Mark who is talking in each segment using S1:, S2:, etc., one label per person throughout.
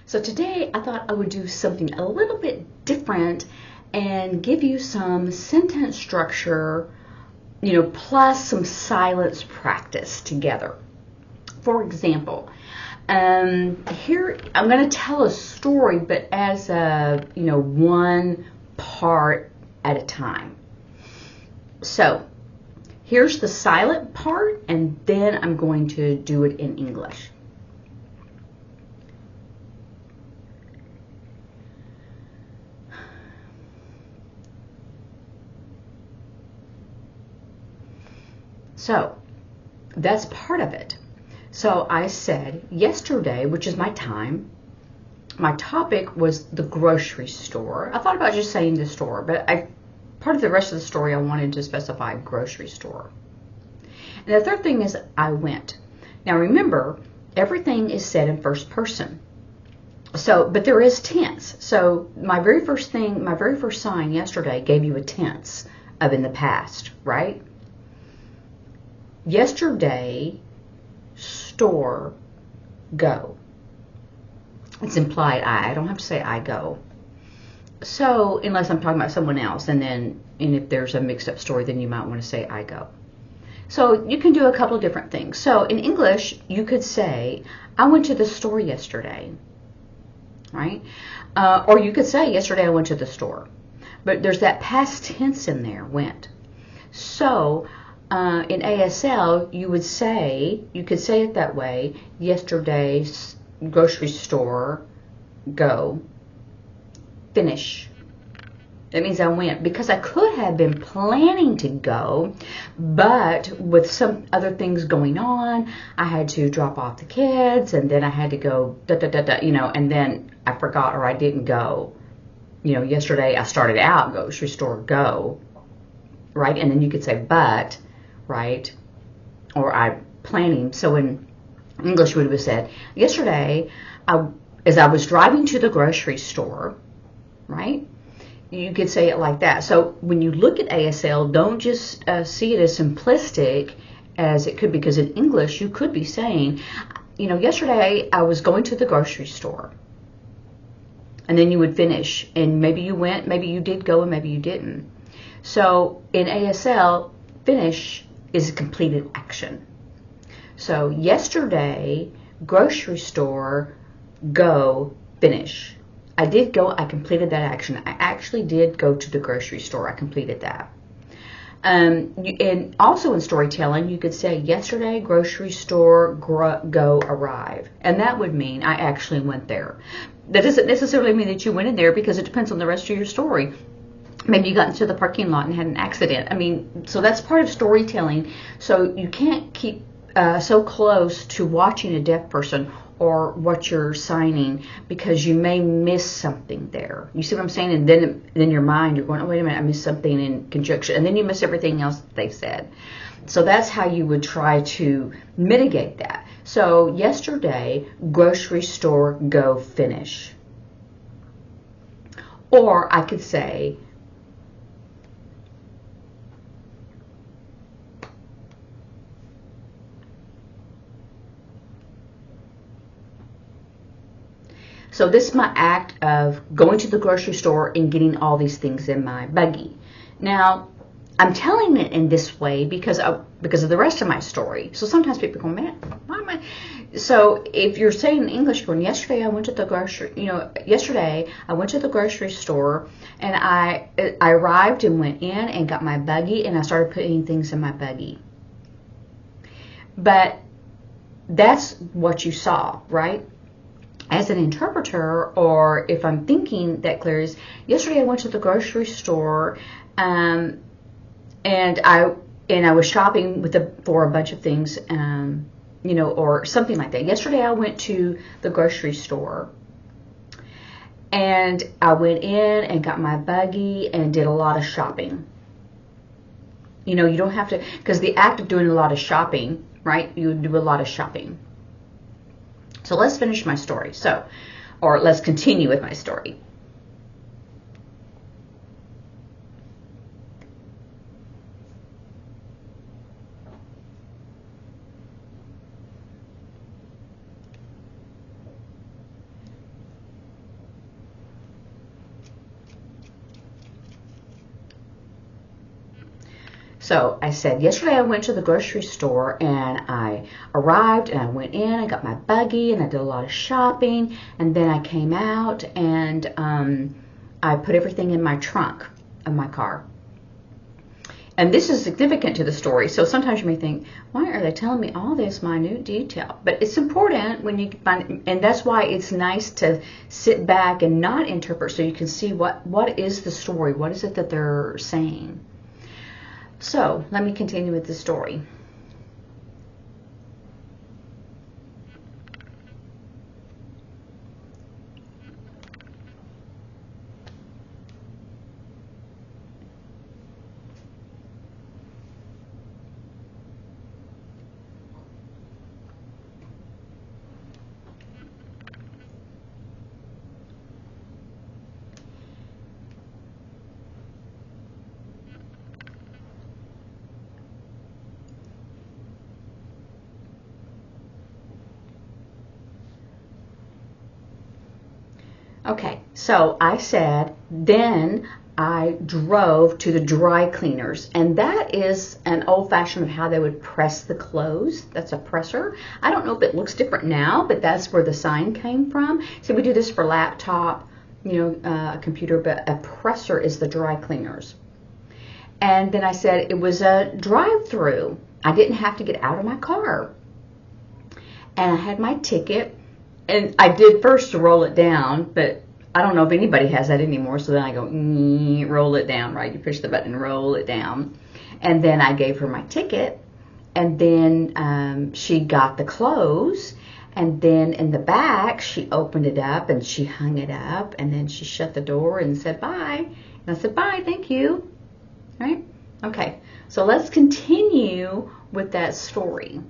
S1: So today I thought I would do something a little bit different and give you some sentence structure, plus some silence practice together. For example, here I'm going to tell a story, but as one part at a time. So here's the silent part, and then I'm going to do it in English. So that's part of it. So I said yesterday, which is my time, my topic was the grocery store. I thought about just saying the store, but part of the rest of the story I wanted to specify grocery store. And the third thing is I went. Now remember, everything is said in first person. So, but there is tense. So my very first sign yesterday gave you a tense of in the past, right? Yesterday, store, go. It's implied I don't have to say I go. So unless I'm talking about someone else, and if there's a mixed up story, then you might want to say I go. So you can do a couple of different things. So in English, you could say, I went to the store yesterday, right? Or you could say, yesterday I went to the store. But there's that past tense in there, went. So in ASL, you could say it that way, yesterday, grocery store, go, finish. That means I went, because I could have been planning to go, but with some other things going on, I had to drop off the kids, and then I had to go, and then I forgot or I didn't go. Yesterday I started out, grocery store, go, right? And then you could say, but, right? Or I'm planning. So in English, we would have said, yesterday, as I was driving to the grocery store, right? You could say it like that. So when you look at ASL, don't just see it as simplistic as it could be, because in English, you could be saying, yesterday I was going to the grocery store. And then you would finish. And maybe you went, maybe you did go, and maybe you didn't. So in ASL, finish is a completed action. So yesterday, grocery store, go, finish. I did go, I completed that action. I actually did go to the grocery store. I completed that. And also in storytelling, you could say, yesterday, grocery store, go, arrive. And that would mean I actually went there. That doesn't necessarily mean that you went in there, because it depends on the rest of your story. Maybe you got into the parking lot and had an accident. So that's part of storytelling. So you can't keep so close to watching a deaf person or what you're signing, because you may miss something there. You see what I'm saying? And then in your mind, you're going, oh, wait a minute, I missed something in conjunction. And then you miss everything else that they said. So that's how you would try to mitigate that. So yesterday, grocery store, go, finish. Or I could say, so this is my act of going to the grocery store and getting all these things in my buggy. Now, I'm telling it in this way because of the rest of my story. So sometimes people go, man, why am I? So if you're saying in English, going, yesterday I went to the yesterday I went to the grocery store, and I arrived and went in and got my buggy, and I started putting things in my buggy. But that's what you saw, right? As an interpreter, or if I'm thinking that clear, is yesterday I went to the grocery store, and I was shopping for a bunch of things, or something like that. Yesterday I went to the grocery store, and I went in and got my buggy and did a lot of shopping. You don't have to, because the act of doing a lot of shopping, right? You do a lot of shopping. So let's finish my story. Or let's continue with my story. So I said, yesterday I went to the grocery store and I arrived and I went in, I got my buggy and I did a lot of shopping, and then I came out and I put everything in my trunk of my car. And this is significant to the story. So sometimes you may think, why are they telling me all this minute detail? But it's important when you find, and that's why it's nice to sit back and not interpret, so you can see what is the story, what is it that they're saying. So let me continue with the story. Okay, so I said, then I drove to the dry cleaners, and that is an old-fashioned of how they would press the clothes. That's a presser. I don't know if it looks different now, but that's where the sign came from. So we do this for laptop, a computer, but a presser is the dry cleaners. And then I said it was a drive-through. I didn't have to get out of my car. And I had my ticket. And I did first to roll it down, but I don't know if anybody has that anymore. So then I go, roll it down, right? You push the button and roll it down. And then I gave her my ticket. And then she got the clothes. And then in the back, she opened it up and she hung it up. And then she shut the door and said, bye. And I said, bye, thank you. Right? Okay, so let's continue with that story.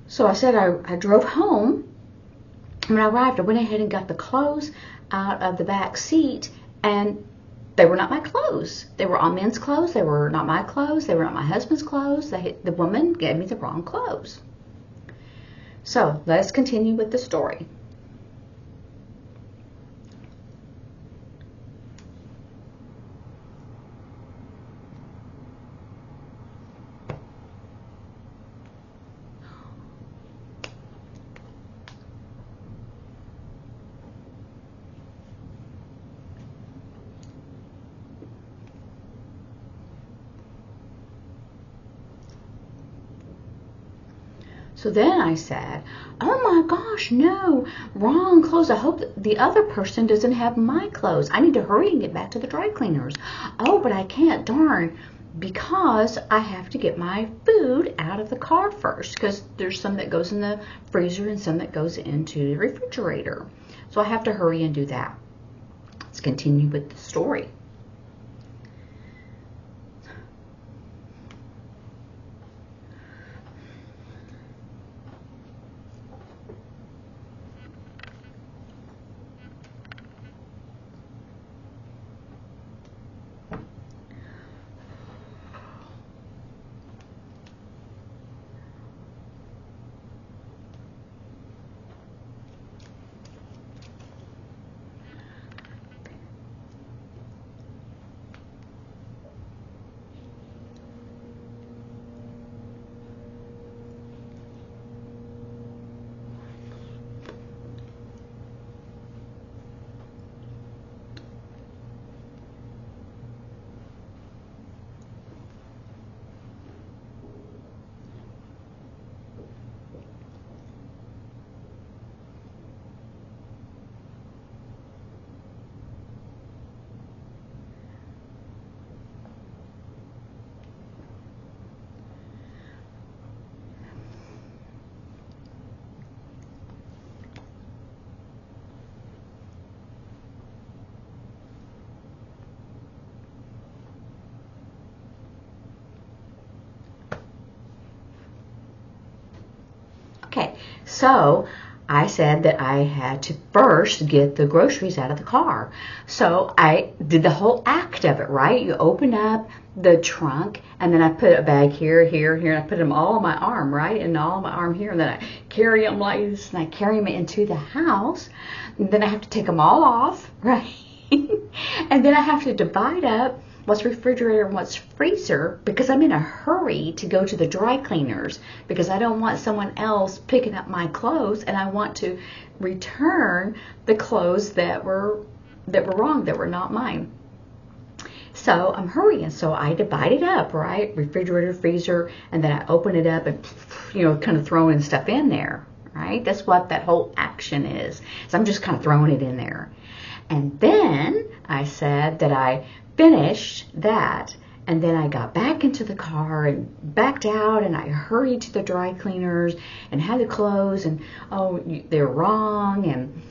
S1: So I said I drove home. When I arrived, I went ahead and got the clothes out of the back seat, and they were not my clothes. They were all men's clothes. They were not my clothes. They were not my husband's clothes. The woman gave me the wrong clothes. So let's continue with the story. So then I said, oh my gosh, no, wrong clothes. I hope that the other person doesn't have my clothes. I need to hurry and get back to the dry cleaners. Oh, but I can't, darn, because I have to get my food out of the car first, because there's some that goes in the freezer and some that goes into the refrigerator. So I have to hurry and do that. Let's continue with the story. So I said that I had to first get the groceries out of the car. So I did the whole act of it, right? You open up the trunk, and then I put a bag here, here, here, and I put them all on my arm, right? And all on my arm here, and then I carry them like this, and I carry them into the house. And then I have to take them all off, right? And then I have to divide up what's refrigerator and what's freezer, because I'm in a hurry to go to the dry cleaners, because I don't want someone else picking up my clothes, and I want to return the clothes that were wrong, that were not mine. So I'm hurrying, so I divide it up, right? Refrigerator, freezer, and then I open it up and, kind of throwing stuff in there, right? That's what that whole action is. So I'm just kind of throwing it in there. And then I said that I finished that, and then I got back into the car and backed out, and I hurried to the dry cleaners and had the clothes, and they're wrong, and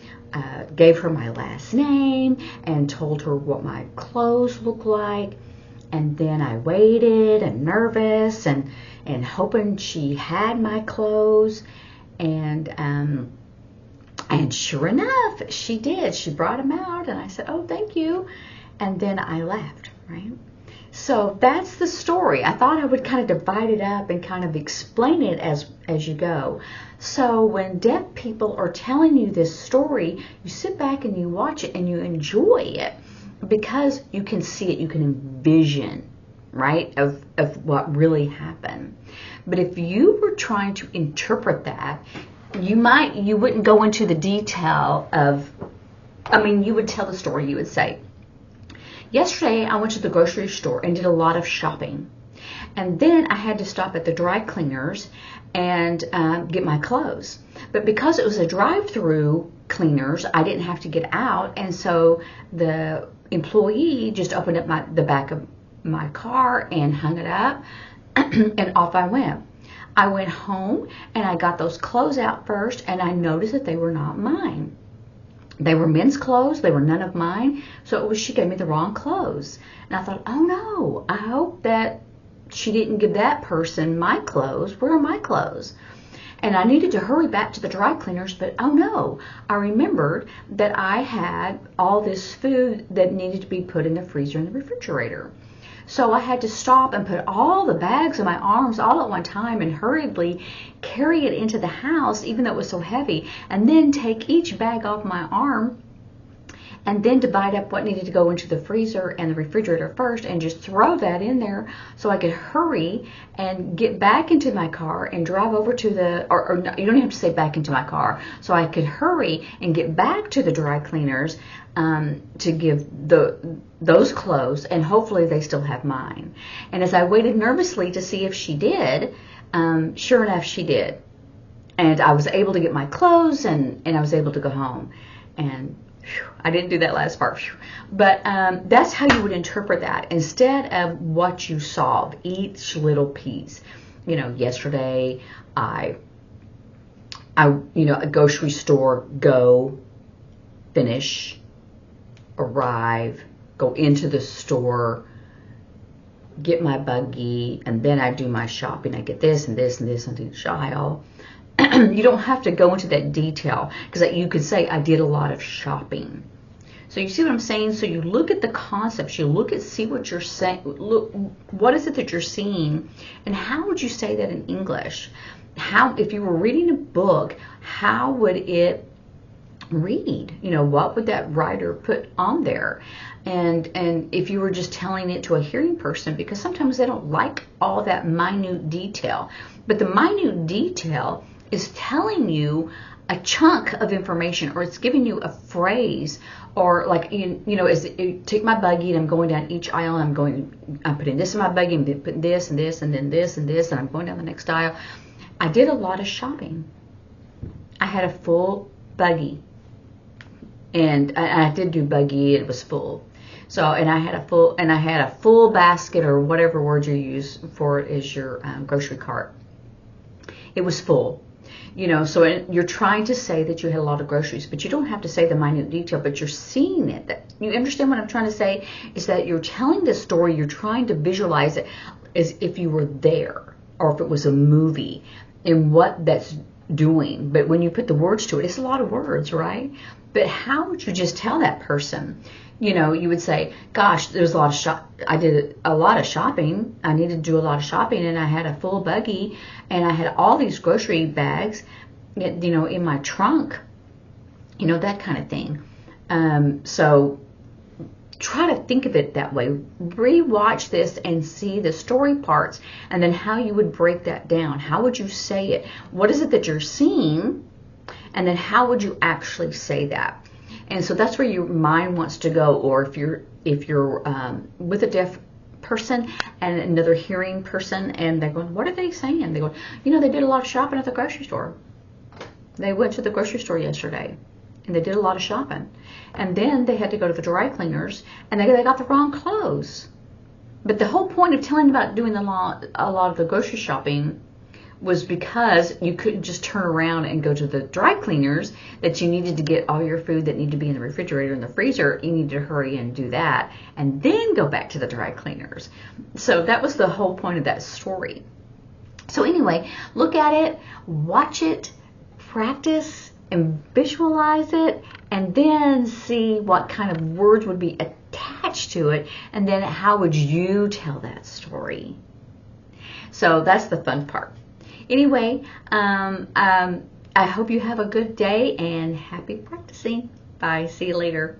S1: gave her my last name and told her what my clothes looked like. And then I waited and nervous and hoping she had my clothes, and sure enough, she did. She brought them out, and I said, "Oh, thank you." And then I left, right? So that's the story. I thought I would kind of divide it up and kind of explain it as you go. So when deaf people are telling you this story, you sit back and you watch it and you enjoy it, because you can see it, you can envision, right, of what really happened. But if you were trying to interpret that, you wouldn't go into the detail of, you would tell the story. You would say, yesterday I went to the grocery store and did a lot of shopping. And then I had to stop at the dry cleaners and get my clothes. But because it was a drive-through cleaners, I didn't have to get out. And so the employee just opened up the back of my car and hung it up, and off I went. I went home and I got those clothes out first, and I noticed that they were not mine. They were men's clothes. They were none of mine. So she gave me the wrong clothes. And I thought, oh no, I hope that she didn't give that person my clothes. Where are my clothes? And I needed to hurry back to the dry cleaners, but oh no, I remembered that I had all this food that needed to be put in the freezer and the refrigerator. So I had to stop and put all the bags on my arms all at one time and hurriedly carry it into the house, even though it was so heavy, and then take each bag off my arm and then divide up what needed to go into the freezer and the refrigerator first, and just throw that in there so I could hurry and get back into my car and drive over to or no, you don't even have to say back into my car, so I could hurry and get back to the dry cleaners to give those clothes, and hopefully they still have mine. And as I waited nervously to see if she did, sure enough she did. And I was able to get my clothes, and I was able to go home. And I didn't do that last part. But that's how you would interpret that, instead of what you saw, each little piece. Yesterday I a grocery store, go, finish, arrive, go into the store, get my buggy, and then I do my shopping. I get this and this and this into the aisle. You don't have to go into that detail, because you could say I did a lot of shopping. So you see what I'm saying? So you look at the concepts, you see what you're saying. Look, what is it that you're seeing, and how would you say that in English? If you were reading a book, how would it read? What would that writer put on there? And if you were just telling it to a hearing person, because sometimes they don't like all that minute detail, but the minute detail is telling you a chunk of information, or it's giving you a phrase, or like, take my buggy and I'm going down each aisle, and I'm putting this in my buggy, and then putting this and this and then this and this, and I'm going down the next aisle. I did a lot of shopping. I had a full buggy, and I did do buggy, it was full. So, and I had a full basket, or whatever word you use for it is your grocery cart. It was full. So you're trying to say that you had a lot of groceries, but you don't have to say the minute detail, but you're seeing it. You understand what I'm trying to say? Is that you're telling this story, you're trying to visualize it as if you were there, or if it was a movie, and what that's doing. But when you put the words to it, it's a lot of words, right? But how would you just tell that person? You know, you would say, gosh, there's a lot of I did a lot of shopping. I needed to do a lot of shopping, and I had a full buggy, and I had all these grocery bags, you know, in my trunk, you know, that kind of thing. So try to think of it that way. Rewatch this and see the story parts, and then how you would break that down. How would you say it? What is it that you're seeing? And then how would you actually say that? And so that's where your mind wants to go. Or if you're with a deaf person and another hearing person, and they're going, what are they saying? They go, you know, they did a lot of shopping at the grocery store. They went to the grocery store yesterday, and they did a lot of shopping. And then they had to go to the dry cleaners, and they got the wrong clothes. But the whole point of telling about doing a lot of the grocery shopping was because you couldn't just turn around and go to the dry cleaners, that you needed to get all your food that needed to be in the refrigerator and the freezer. You needed to hurry and do that, and then go back to the dry cleaners. So that was the whole point of that story. So anyway, look at it, watch it, practice, and visualize it, and then see what kind of words would be attached to it, and then how would you tell that story. So that's the fun part. Anyway, I hope you have a good day, and happy practicing. Bye. See you later.